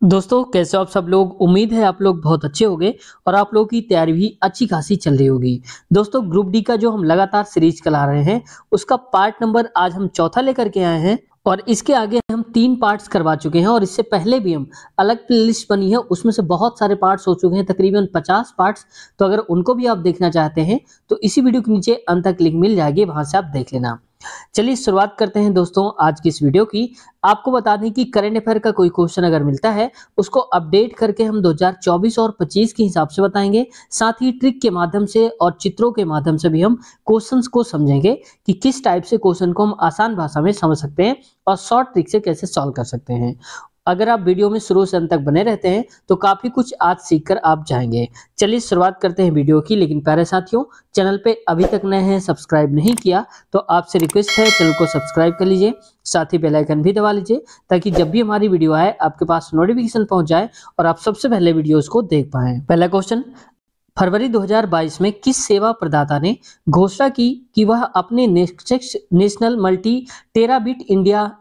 दोस्तों कैसे हो आप सब लोग। उम्मीद है आप लोग बहुत अच्छे होंगे और आप लोगों की तैयारी भी अच्छी खासी चल रही होगी। दोस्तों ग्रुप डी का जो हम लगातार सीरीज चला रहे हैं उसका पार्ट नंबर आज हम चौथा लेकर के आए हैं और इसके आगे हम 3 पार्ट्स करवा चुके हैं और इससे पहले भी हम अलग प्लेलिस्ट बनी है उसमें से बहुत सारे पार्ट्स हो चुके हैं, तकरीबन 50 पार्ट्स। तो अगर उनको भी आप देखना चाहते हैं तो इसी वीडियो के नीचे अंत तक लिंक मिल जाएगी, वहां से आप देख लेना। चलिए शुरुआत करते हैं दोस्तों आज की इस वीडियो की। आपको बता दें कि करंट अफेयर का कोई क्वेश्चन अगर मिलता है उसको अपडेट करके हम 2024 और 25 के हिसाब से बताएंगे। साथ ही ट्रिक के माध्यम से और चित्रों के माध्यम से भी हम क्वेश्चंस को समझेंगे कि किस टाइप से क्वेश्चन को हम आसान भाषा में समझ सकते हैं और शॉर्ट ट्रिक से कैसे सॉल्व कर सकते हैं। अगर आप वीडियो में शुरू से अंत तक बने रहते हैं तो काफी कुछ आज सीखकर आप जाएंगे। चलिए शुरुआत करते हैं वीडियो की, लेकिन प्यारे साथियों चैनल पे अभी तक नए हैं, सब्सक्राइब नहीं किया तो आपसे रिक्वेस्ट है चैनल को सब्सक्राइब कर लीजिए, साथ ही बेल आइकन भी दबा लीजिए ताकि जब भी हमारी वीडियो आए आपके पास नोटिफिकेशन पहुंच जाए और आप सबसे पहले वीडियोस को देख पाएं। पहला क्वेश्चन, फरवरी 2022 में किस सेवा प्रदाता ने घोषणा की कि वह अपने national multi terabit India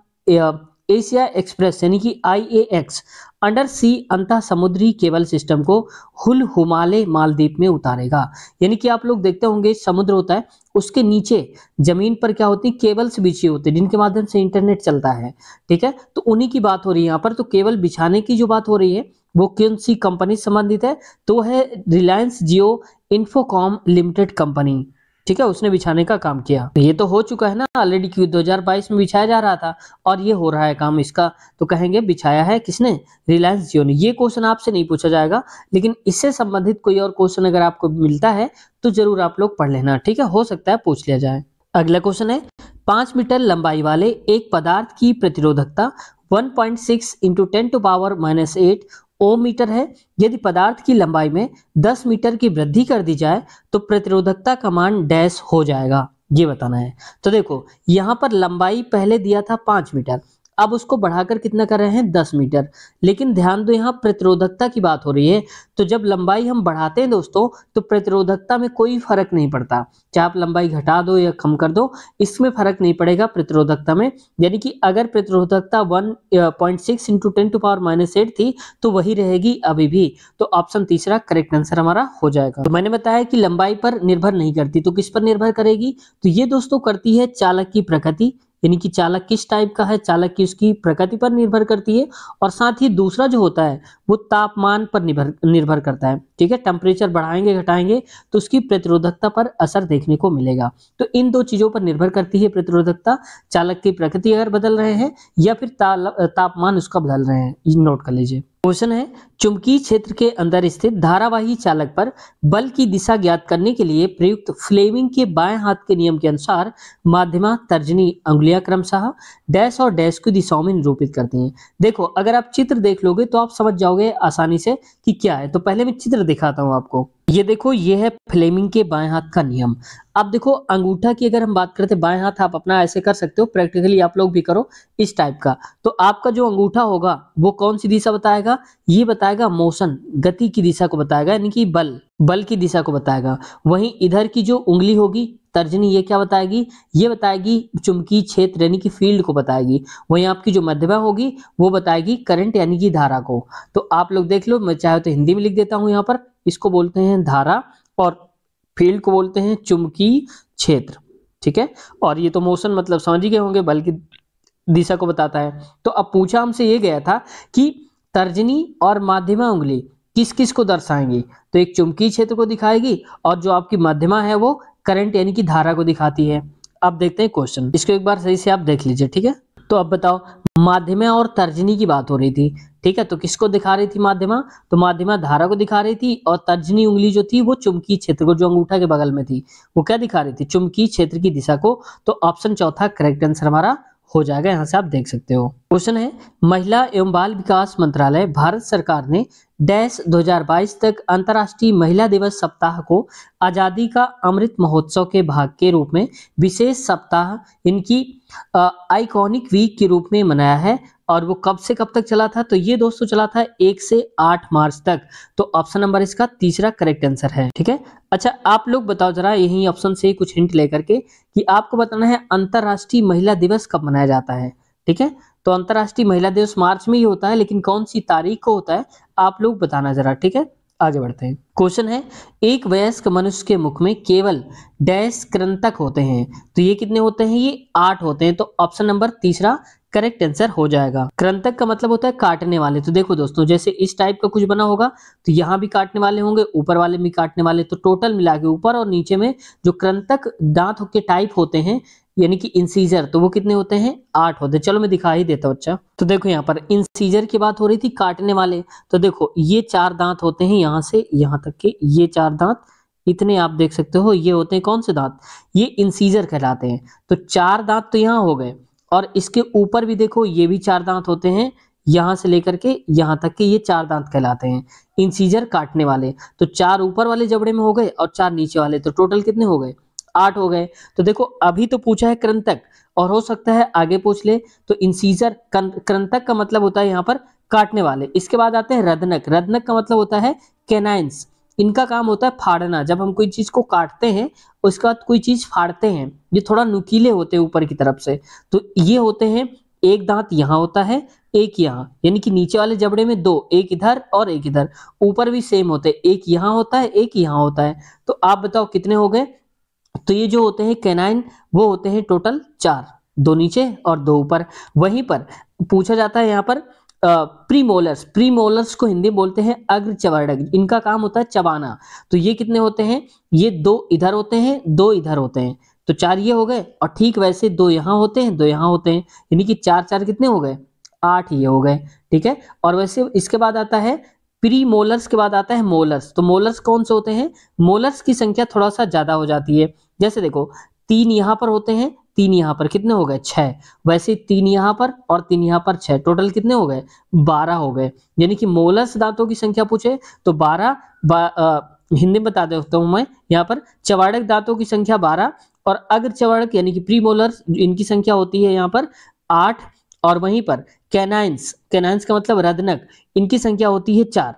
Asia express यानी कि IAX अंडर सी अंतः समुद्री केबल सिस्टम को हुल हुमाले मालदीव में उतारेगा। यानी कि आप लोग देखते होंगे समुद्र होता है, उसके नीचे जमीन पर क्या होती है, केबल्स बिछी होती है जिनके माध्यम से इंटरनेट चलता है। ठीक है, तो उन्हीं की बात हो रही है यहाँ पर। तो केबल बिछाने की जो बात हो रही है वो कौन सी कंपनी संबंधित है, तो है रिलायंस जियो इन्फोकॉम लिमिटेड कंपनी। ठीक है, उसने बिछाने का काम किया। ये तो हो चुका है ना ऑलरेडी, क्योंकि 2022 में बिछाया जा रहा था और ये हो रहा है काम इसका, तो कहेंगे बिछाया है किसने, रिलायंस जियो ने। ये क्वेश्चन आपसे नहीं पूछा जाएगा, लेकिन इससे संबंधित कोई और क्वेश्चन अगर आपको मिलता है तो जरूर आप लोग पढ़ लेना। ठीक है, हो सकता है पूछ लिया जाए। अगला क्वेश्चन है, 5 मीटर लंबाई वाले एक पदार्थ की प्रतिरोधकता 1.6 इंटू 10⁻⁻8 ओम मीटर है। यदि पदार्थ की लंबाई में 10 मीटर की वृद्धि कर दी जाए तो प्रतिरोधकता का मान डैश हो जाएगा, ये बताना है। तो देखो यहां पर लंबाई पहले दिया था 5 मीटर, अब उसको बढ़ाकर कितना कर रहे हैं 10 मीटर। लेकिन ध्यान दो यहाँ प्रतिरोधकता की बात हो रही है, तो जब लंबाई हम बढ़ाते हैं दोस्तों तो प्रतिरोधकता में कोई फर्क नहीं पड़ता, चाहे आप लंबाई घटा दो या कम कर दो, इसमें फर्क नहीं पड़ेगा प्रतिरोधकता में। यानी कि अगर प्रतिरोधकता 1.6 इंटू 10⁻⁸ थी तो वही रहेगी अभी भी। तो ऑप्शन तीसरा करेक्ट आंसर हमारा हो जाएगा। तो मैंने बताया कि लंबाई पर निर्भर नहीं करती, तो किस पर निर्भर करेगी, तो ये दोस्तों करती है चालक की प्रकृति, यानी कि चालक किस टाइप का है, चालक की उसकी प्रकृति पर निर्भर करती है। और साथ ही दूसरा जो होता है वो तापमान पर निर्भर करता है। ठीक है, टेम्परेचर बढ़ाएंगे घटाएंगे तो उसकी प्रतिरोधकता पर असर देखने को मिलेगा। तो इन दो चीजों पर निर्भर करती है प्रतिरोधकता, चालक की प्रकृति अगर बदल रहे हैं या फिर तापमान उसका बदल रहे हैं, नोट कर लीजिए। क्वेश्चन है, चुंबकीय क्षेत्र के अंदर स्थित धारावाही चालक पर बल की दिशा ज्ञात करने के लिए प्रयुक्त फ्लेमिंग के बाएं हाथ के नियम के अनुसार माध्यमा तर्जनी अंगुलियां क्रमशः डैश और डैश की दिशाओं में निरूपित करती हैं। देखो अगर आप चित्र देख लोगे तो आप समझ जाओगे आसानी से कि क्या है। तो पहले मैं चित्र दिखाता हूं आपको। ये देखो, ये है फ्लेमिंग के बाएं हाथ का नियम। अब देखो अंगूठा की अगर हम बात करते हैं, बाएं हाथ आप अपना ऐसे कर सकते हो, प्रैक्टिकली आप लोग भी करो इस टाइप का। तो आपका जो अंगूठा होगा वो कौन सी दिशा बताएगा, ये बताएगा मोशन, गति की दिशा को बताएगा, यानी कि बल की दिशा को बताएगा। वहीं इधर की जो उंगली होगी तर्जनी, ये क्या बताएगी, ये बताएगी चुंबकीय क्षेत्र यानी कि फील्ड को बताएगी। वहीं आपकी जो मध्यमा होगी वो बताएगी करंट यानी कि धारा को। तो आप लोग देख लो, मैं चाहे तो हिंदी में लिख देता हूं यहाँ पर, इसको बोलते हैं धारा और फील्ड को बोलते हैं चुंबकीय क्षेत्र। ठीक है, और ये तो मोशन मतलब समझ ही गए होंगे, बल की दिशा को बताता है। तो अब पूछा हमसे ये गया था कि तर्जनी और माध्यमा उंगली किस किस को दर्शाएंगी, तो एक चुंबकीय क्षेत्र को दिखाएगी और जो आपकी मध्यमा है वो करंट यानी कि धारा को दिखाती है। अब देखते हैं क्वेश्चन, इसको एक बार सही से आप देख लीजिए। ठीक है, तो अब बताओ, माध्यमा और तर्जनी की बात हो रही थी। ठीक है, तो किसको दिखा रही थी माध्यमा, तो माध्यमा धारा को दिखा रही थी और तर्जनी उंगली जो थी वो चुंबकीय क्षेत्र को, जो अंगूठा के बगल में थी वो क्या दिखा रही थी, चुंबकीय क्षेत्र की दिशा को। तो ऑप्शन चौथा करेक्ट आंसर हमारा हो जाएगा, यहां से आप देख सकते हो। क्वेश्चन है, महिला एवं बाल विकास मंत्रालय भारत सरकार ने डैश 2022 तक अंतर्राष्ट्रीय महिला दिवस सप्ताह को आजादी का अमृत महोत्सव के भाग के रूप में विशेष सप्ताह इनकी आइकॉनिक वीक के रूप में मनाया है। और वो कब से कब तक चला था, तो ये दोस्तों चला था 1 से 8 मार्च तक। तो ऑप्शन नंबर इसका तीसरा करेक्ट आंसर है। ठीक है, अच्छा आप लोग बताओ जरा यही ऑप्शन से कुछ हिंट लेकर के कि आपको बताना है अंतरराष्ट्रीय महिला दिवस कब मनाया जाता है। ठीक है, तो अंतर्राष्ट्रीय महिला दिवस मार्च में ही होता है, लेकिन कौन सी तारीख को होता है आप लोग बताना जरा, ठीक है। आगे बढ़ते हैं। क्वेश्चन है, एक वयस्क मनुष्य के मुख में केवल डैश कृंतक होते हैं, तो ये कितने होते हैं, ये 8 होते हैं। तो ऑप्शन नंबर तीसरा करेक्ट आंसर हो जाएगा। कृंतक का मतलब होता है काटने वाले। तो देखो दोस्तों, जैसे इस टाइप का कुछ बना होगा तो यहाँ भी काटने वाले होंगे, ऊपर वाले भी काटने वाले, तो टोटल मिला के ऊपर और नीचे में जो कृंतक दांत के टाइप होते हैं यानी कि इंसीजर, तो वो कितने होते हैं, 8 होते हैं। चलो मैं दिखा ही देता हूं। अच्छा, तो देखो यहाँ पर इंसीजर की बात हो रही थी, काटने वाले। तो देखो ये 4 दांत होते हैं, यहाँ से यहाँ तक के ये 4 दांत, इतने आप देख सकते हो, ये होते हैं कौन से दांत, ये इंसीजर कहलाते हैं। तो 4 दांत तो यहाँ हो गए, और इसके ऊपर भी देखो ये भी 4 दांत होते हैं, यहां से लेकर के यहां तक के ये 4 दांत कहलाते हैं इंसीजर काटने वाले। तो 4 ऊपर वाले जबड़े में हो गए और 4 नीचे वाले, तो टोटल कितने हो गए, 8 हो गए। तो देखो अभी तो पूछा है कृंतक, और हो सकता है आगे पूछ ले। तो इंसीजर कृंतक का मतलब होता है यहाँ पर काटने वाले। इसके बाद आते हैं रदनक। रदनक का मतलब होता है कैनाइंस। इनका काम होता है फाड़ना। जब हम कोई चीज को काटते हैं उसके बाद कोई चीज फाड़ते हैं, ये थोड़ा नुकीले होते हैं ऊपर की तरफ से, तो ये होते हैं। एक दांत यहाँ होता है, एक यहाँ, यानी कि नीचे वाले जबड़े में 2, एक इधर और एक इधर। ऊपर भी सेम होते हैं, एक यहाँ होता है, एक यहाँ होता है। तो आप बताओ कितने हो गए। तो ये जो होते हैं कैनाइन, वो होते हैं टोटल 4, 2 नीचे और 2 ऊपर। वहीं पर पूछा जाता है यहाँ पर प्रीमोलर्स। प्रीमोलर्स को हिंदी बोलते हैं अग्रचवर्णक। इनका काम होता है चबाना। तो ये कितने होते हैं, ये 2 इधर होते हैं, 2 इधर होते हैं। तो 4 ये हो गए, और ठीक वैसे 2 यहाँ होते हैं, 2 यहाँ होते हैं, यानी कि 4 4 कितने हो गए, 8 ये हो गए, ठीक है। और वैसे इसके बाद आता है प्री मोलर्स, के बाद आता है मोलर्स। तो मोलर्स कौन से होते हैं, मोलर्स की संख्या थोड़ा सा ज्यादा हो जाती है। जैसे देखो 3 यहाँ पर होते हैं, 3 यहाँ पर, कितने हो गए, 6। वैसे 3 यहाँ पर और 3 यहाँ पर 6, टोटल कितने हो गए, 12 हो गए। यानी कि मोलर्स दांतों की संख्या पूछे तो 12, हिंदी में बता देता हूं मैं, यहाँ पर चवाड़क दांतों की संख्या 12, और अग्र चवाड़क यानी कि प्री मोलर्स इनकी संख्या होती है यहाँ पर 8। और वहीं पर कैनाइंस, कैनाइंस का मतलब रदनक, इनकी संख्या होती है 4।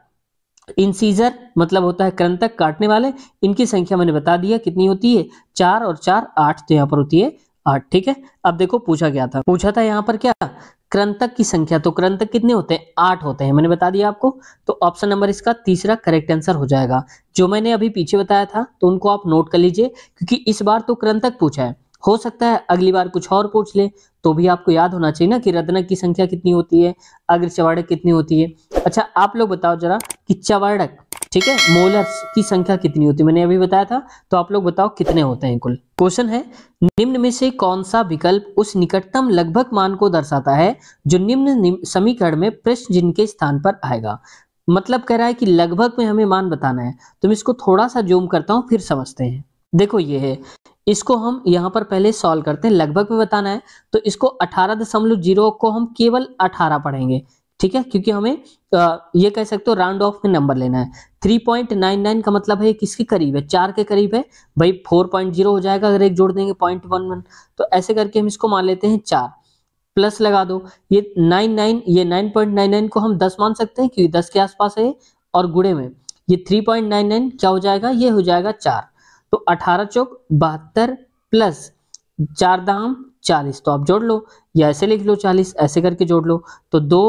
इंसीजर मतलब होता है कृंतक काटने वाले, इनकी संख्या मैंने बता दिया कितनी होती है, 4 और 4 8, तो यहाँ पर होती है 8, ठीक है। अब देखो पूछा गया था, पूछा था यहाँ पर क्या, कृंतक की संख्या। तो कृंतक कितने होते हैं, 8 होते हैं, मैंने बता दिया आपको। तो ऑप्शन नंबर इसका तीसरा करेक्ट आंसर हो जाएगा। जो मैंने अभी पीछे बताया था तो उनको आप नोट कर लीजिए, क्योंकि इस बार तो कृंतक पूछा है, हो सकता है अगली बार कुछ और पूछ ले, तो भी आपको याद होना चाहिए ना कि रदनक की संख्या कितनी होती है, अग्र चवाड़क कितनी होती है। अच्छा आप लोग बताओ जरा कि चवाड़क, ठीक है, मोलर्स की संख्या कितनी होती है, मैंने अभी बताया था, तो आप लोग बताओ कितने होते हैं कुल। क्वेश्चन है, निम्न में से कौन सा विकल्प उस निकटतम लगभग मान को दर्शाता है जो निम्न समीकरण में प्रश्न चिन्ह के स्थान पर आएगा। मतलब कह रहा है कि लगभग में हमें मान बताना है। तो मैं इसको थोड़ा सा जूम करता हूं, फिर समझते हैं। देखो ये है, इसको हम यहाँ पर पहले सॉल्व करते हैं। लगभग में बताना है तो इसको 18.0 को हम केवल 18 पढ़ेंगे, ठीक है, क्योंकि हमें ये कह सकते हो राउंड ऑफ में नंबर लेना है। 3.99 का मतलब है किसके करीब है, 4 के करीब है भाई, 4.0 हो जाएगा अगर एक जोड़ देंगे 0.11। तो ऐसे करके हम इसको मान लेते हैं 4, प्लस लगा दो, ये 99, ये 9.99 को हम 10 मान सकते हैं क्योंकि 10 के आसपास है, और गुणे में ये 3.99 क्या हो जाएगा, ये हो जाएगा 4। तो 18 चौक 72 प्लस 4 दाम 40, तो आप जोड़ लो या ऐसे लिख लो 40, ऐसे करके जोड़ लो। तो 2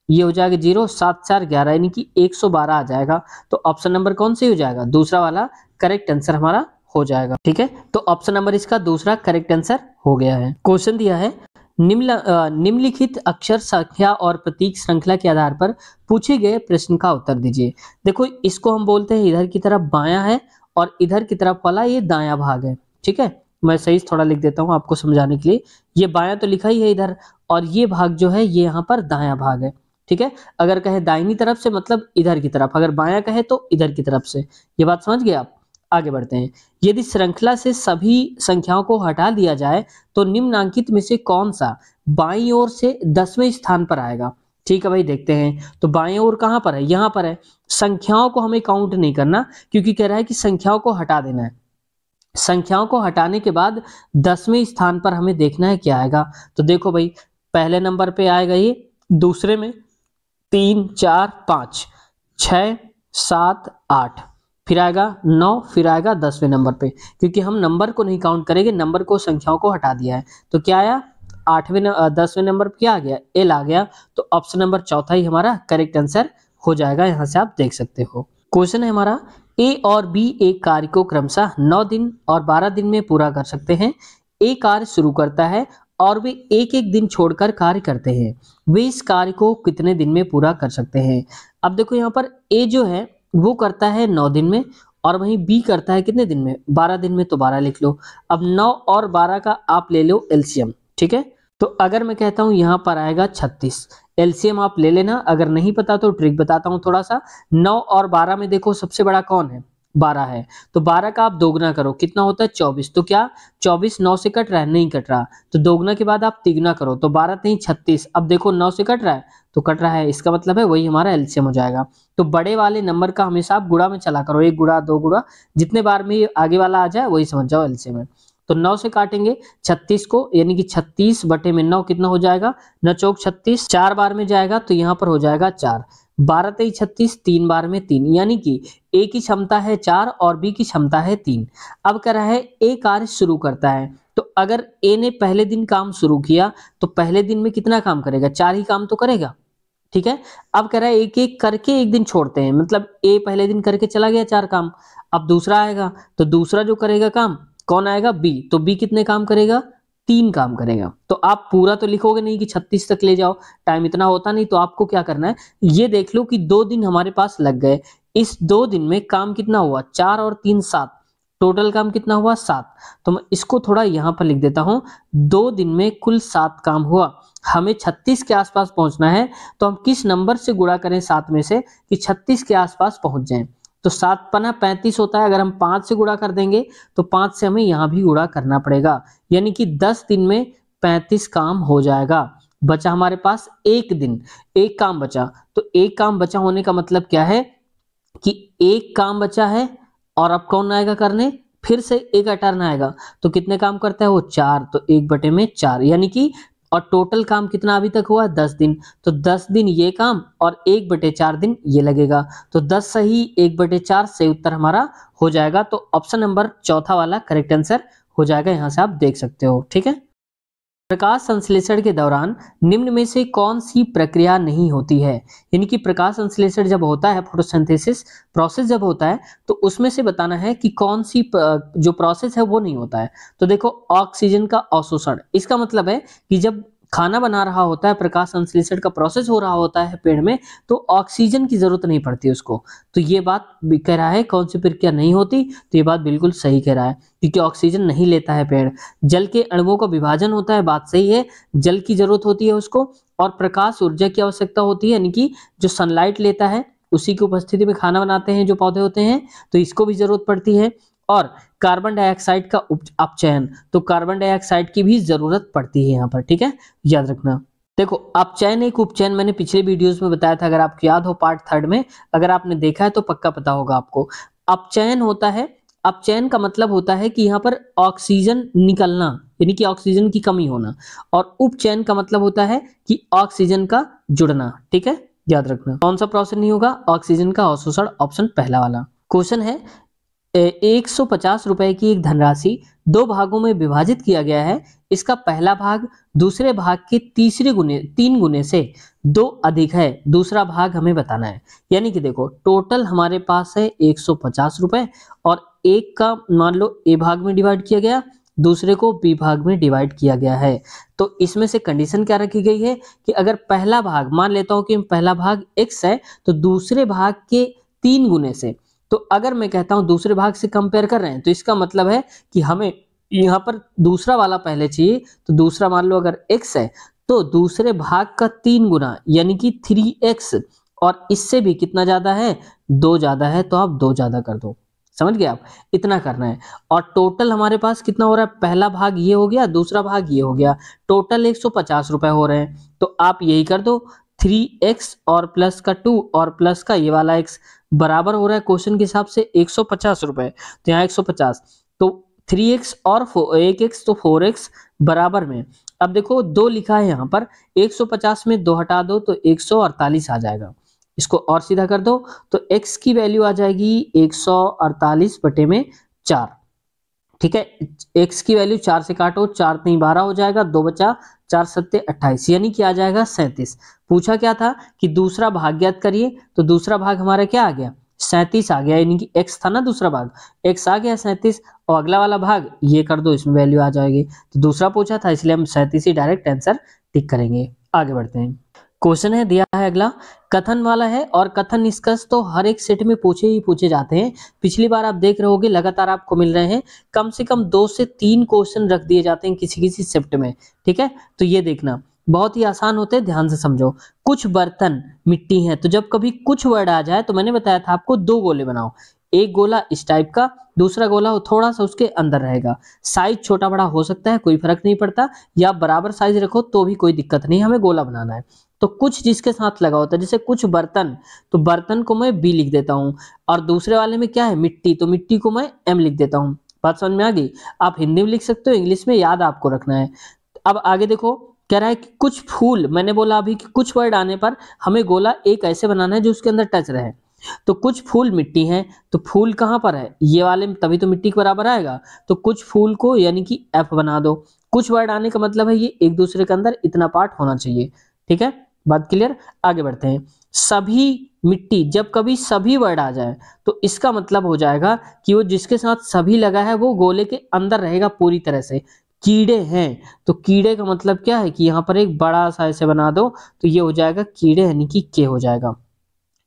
ये हो जाएगा 0, 7 4 11, यानी कि 112 आ जाएगा। तो ऑप्शन नंबर कौन सी हो जाएगा, दूसरा वाला करेक्ट आंसर हमारा हो जाएगा, ठीक है। तो ऑप्शन नंबर इसका दूसरा करेक्ट आंसर हो गया है। क्वेश्चन दिया है, निम्नलिखित अक्षर संख्या और प्रतीक श्रृंखला के आधार पर पूछे गए प्रश्न का उत्तर दीजिए। देखो इसको हम बोलते हैं इधर की तरफ बायां है और इधर की तरफ वाला ये दायां भाग है, ठीक है। मैं सही थोड़ा लिख देता हूं आपको समझाने के लिए। ये बायां तो लिखा ही है इधर, और ये भाग जो है ये यहाँ पर दायां भाग है, ठीक है। अगर कहे दाहिनी तरफ से मतलब इधर की तरफ, अगर बायां कहे तो इधर की तरफ से। ये बात समझ गए आप। आगे बढ़ते हैं। यदि श्रृंखला से सभी संख्याओं को हटा दिया जाए तो निम्नांकित में से कौन सा बाईं ओर से 10वें स्थान पर आएगा। ठीक है भाई, देखते हैं। तो बाएं ओर कहां पर है, यहां पर है। संख्याओं को हमें काउंट नहीं करना, क्योंकि कह रहा है कि संख्याओं को हटा देना है। संख्याओं को हटाने के बाद 10वें स्थान पर हमें देखना है क्या आएगा। तो देखो भाई, पहले नंबर पे आएगा ये, दूसरे में 3 4 5 6 7 8, फिर आएगा 9, फिर आएगा 10वें नंबर पे। क्योंकि हम नंबर को नहीं काउंट करेंगे, नंबर को, संख्याओं को हटा दिया है। तो क्या आया 10वें नंबर पे क्या आ गया, एल आ गया। तो ऑप्शन नंबर चौथा ही हमारा करेक्ट आंसर हो जाएगा। यहाँ से आप देख सकते हो। क्वेश्चन है हमारा, ए और बी एक कार्य को क्रमशः 9 दिन और 12 दिन में पूरा कर सकते हैं। ए कार्य शुरू करता है और वे एक एक दिन छोड़कर कार्य करते हैं। वे इस कार्य को कितने दिन में पूरा कर सकते हैं? अब देखो यहाँ पर ए जो है वो करता है 9 दिन में, और वहीं बी करता है कितने दिन में, 12 दिन में। तो 12 लिख लो। अब 9 और 12 का आप ले लो एलसीएम, ठीक है। तो अगर मैं कहता हूं यहाँ पर आएगा 36, एलसीएम आप ले लेना। अगर नहीं पता तो ट्रिक बताता हूं थोड़ा सा। 9 और 12 में देखो सबसे बड़ा कौन है, 12 है। तो 12 का आप दोगुना करो, कितना होता है 24। तो क्या 24 9 से कट रहा है, नहीं कट रहा। तो दोगुना के बाद आप तिगुना करो, तो 12 3 36। अब देखो 9 से कट रहा है तो कट रहा है, इसका मतलब है वही हमारा एलसीएम हो जाएगा। तो बड़े वाले नंबर का हमेशा आप गुणा में चला करो, 1 गुणा 2 गुणा, जितने बार में आगे वाला आ जाए वही समझ जाओ एलसीएम है। तो 9 से काटेंगे 36 को, यानी कि 36 बटे में 9 कितना हो जाएगा, 9 चौक 36, 4 बार में जाएगा तो यहाँ पर हो जाएगा 4। 12 तेई 36, 3 बार में 3, यानी कि ए की क्षमता है 4 और बी की क्षमता है 3। अब कह रहा है ए कार्य शुरू करता है, तो अगर ए ने पहले दिन काम शुरू किया तो पहले दिन में कितना काम करेगा, 4 ही काम तो करेगा, ठीक है। अब कह रहा है एक एक करके एक दिन छोड़ते हैं, मतलब ए पहले दिन करके चला गया 4 काम। अब दूसरा आएगा तो दूसरा जो करेगा काम कौन आएगा, बी। तो बी कितने काम करेगा, 3 काम करेगा। तो आप पूरा तो लिखोगे नहीं कि 36 तक ले जाओ, टाइम इतना होता नहीं। तो आपको क्या करना है, ये देख लो कि 2 दिन हमारे पास लग गए। इस 2 दिन में काम कितना हुआ, 4 और 3 7, टोटल काम कितना हुआ 7। तो मैं इसको थोड़ा यहाँ पर लिख देता हूँ, 2 दिन में कुल 7 काम हुआ। हमें 36 के आसपास पहुंचना है, तो हम किस नंबर से गुणा करें 7 में से कि 36 के आसपास पहुंच जाएं। तो 7 पना 35 होता है, अगर हम 5 से गुणा कर देंगे तो 5 से हमें यहाँ भी गुणा करना पड़ेगा, यानी कि 10 दिन में 35 काम हो जाएगा। बचा हमारे पास एक दिन, एक काम बचा। तो एक काम बचा होने का मतलब क्या है कि एक काम बचा है और अब कौन आएगा करने, फिर से एक अटर्न आएगा। तो कितने काम करता है वो, 4। तो 1 बटे में 4, यानी कि और टोटल काम कितना अभी तक हुआ, 10 दिन। तो 10 दिन ये काम और 1 बटे 4 दिन ये लगेगा। तो 10 सही 1 बटे 4 से उत्तर हमारा हो जाएगा। तो ऑप्शन नंबर चौथा वाला करेक्ट आंसर हो जाएगा। यहां से आप देख सकते हो, ठीक है। प्रकाश संश्लेषण के दौरान निम्न में से कौन सी प्रक्रिया नहीं होती है, यानी कि प्रकाश संश्लेषण जब होता है, फोटोसिंथेसिस प्रोसेस जब होता है, तो उसमें से बताना है कि कौन सी जो प्रोसेस है वो नहीं होता है। तो देखो ऑक्सीजन का अवशोषण, इसका मतलब है कि जब खाना बना रहा होता है, प्रकाश संश्लेषण का प्रोसेस हो रहा होता है पेड़ में, तो ऑक्सीजन की जरूरत नहीं पड़ती उसको। तो ये बात कह रहा है कौन सी प्रक्रिया नहीं होती, तो ये बात बिल्कुल सही कह रहा है, क्योंकि ऑक्सीजन नहीं लेता है पेड़। जल के अणुओं का विभाजन होता है, बात सही है, जल की जरूरत होती है उसको, और प्रकाश ऊर्जा की आवश्यकता होती है, यानी कि जो सनलाइट लेता है उसी की उपस्थिति में खाना बनाते हैं जो पौधे होते हैं, तो इसको भी जरूरत पड़ती है। और कार्बन डाइऑक्साइड का अपचयन, तो कार्बन डाइऑक्साइड की भी जरूरत पड़ती है यहाँ पर, ठीक है, याद रखना। देखो अपचयन एक उपचयन मैंने पिछले वीडियोस में बताया था, अगर आपको याद हो पार्ट 3 में, अगर आपने देखा है तो पक्का पता होगा आपको। अपचयन होता है, अपचयन का मतलब होता है कि यहाँ पर ऑक्सीजन निकलना, यानी कि ऑक्सीजन की कमी होना, और उपचयन का मतलब होता है कि ऑक्सीजन का जुड़ना, ठीक है, याद रखना। कौन सा प्रोसेस नहीं होगा, ऑक्सीजन का अवशोषण, ऑप्शन पहला वाला। क्वेश्चन है 150 रुपए की एक धनराशि 2 भागों में विभाजित किया गया है। इसका पहला भाग दूसरे भाग के 3 गुने से 2 अधिक है। दूसरा भाग हमें बताना है। यानी कि देखो टोटल हमारे पास है 150 रुपए, और एक का मान लो ए भाग में डिवाइड किया गया, दूसरे को बी भाग में डिवाइड किया गया है। तो इसमें से कंडीशन क्या रखी गई है कि अगर पहला भाग, मान लेता हूं कि पहला भाग x है, तो दूसरे भाग के 3 गुने से, तो अगर मैं कहता हूं दूसरे भाग से कंपेयर कर रहे हैं, तो इसका मतलब है कि हमें यहाँ पर दूसरा वाला पहले चाहिए। तो दूसरा मान लो अगर x है, तो दूसरे भाग का 3 गुना यानी कि 3x, और इससे भी कितना ज्यादा है, 2 ज्यादा है, तो आप 2 ज्यादा कर दो। समझ गए आप, इतना करना है। और टोटल हमारे पास कितना हो रहा है, पहला भाग ये हो गया, दूसरा भाग ये हो गया, टोटल 150 रुपए हो रहे हैं। तो आप यही कर दो, 3x और प्लस का 2 और प्लस का ये वाला x बराबर हो रहा है क्वेश्चन के हिसाब से 150 रुपए। तो यहाँ 150, तो 3x और 1x, तो 4x बराबर में। अब देखो 2 लिखा है यहाँ पर, 150 में 2 हटा दो तो 148 आ जाएगा। इसको और सीधा कर दो तो x की वैल्यू आ जाएगी 148 बटे में 4, ठीक है, x की वैल्यू 4 से काटो, 4 3 12 हो जाएगा, 2 बचा, 4 7 28, यानी कि आ जाएगा 37। पूछा क्या था कि दूसरा भाग ज्ञात करिए, तो दूसरा भाग हमारा क्या आ गया, 37 आ गया, यानी कि x था ना दूसरा भाग, x आ गया 37, और अगला वाला भाग ये कर दो, इसमें वैल्यू आ जाएगी। तो दूसरा पूछा था इसलिए हम 37 ही डायरेक्ट आंसर टिक करेंगे। आगे बढ़ते हैं, क्वेश्चन है दिया है अगला, कथन वाला है और कथन निष्कर्ष तो हर एक सेट में पूछे ही पूछे जाते हैं। पिछली बार आप देख रहे होगे लगातार आपको मिल रहे हैं, कम से कम 2 से 3 क्वेश्चन रख दिए जाते हैं किसी किसी शिफ्ट में। ठीक है, तो ये देखना बहुत ही आसान होते हैं, ध्यान से समझो। कुछ बर्तन मिट्टी हैं, तो जब कभी कुछ वर्ड आ जाए तो मैंने बताया था आपको 2 गोले बनाओ, एक गोला इस टाइप का, दूसरा गोला थोड़ा सा उसके अंदर रहेगा। साइज छोटा बड़ा हो सकता है, कोई फर्क नहीं पड़ता, या बराबर साइज रखो तो भी कोई दिक्कत नहीं, हमें गोला बनाना है। तो कुछ जिसके साथ लगा होता है, जैसे कुछ बर्तन, तो बर्तन को मैं बी लिख देता हूं, और दूसरे वाले में क्या है मिट्टी, तो मिट्टी को मैं एम लिख देता हूं। बात समझ में आ गई? आप हिंदी में लिख सकते हो, इंग्लिश में याद आपको रखना है। अब आगे देखो, कह रहा है कि कुछ फूल, मैंने बोला अभी कि कुछ वर्ड आने पर हमें गोला एक ऐसे बनाना है जो उसके अंदर टच रहे। तो कुछ फूल मिट्टी हैं, तो फूल कहां पर है, ये वाले में, तभी तो मिट्टी के बराबर आएगा। तो कुछ फूल को यानी कि एफ बना दो। कुछ वर्ड आने का मतलब है ये एक दूसरे के अंदर इतना पार्ट होना चाहिए। ठीक है, बात क्लियर? आगे बढ़ते हैं, सभी मिट्टी, जब कभी सभी वर्ड आ जाए तो इसका मतलब हो जाएगा कि वो जिसके साथ सभी लगा है वो गोले के अंदर रहेगा पूरी तरह से। कीड़े हैं, तो कीड़े का मतलब क्या है कि यहाँ पर एक बड़ा सा ऐसे बना दो, तो ये हो जाएगा कीड़े, यानी कि के हो जाएगा।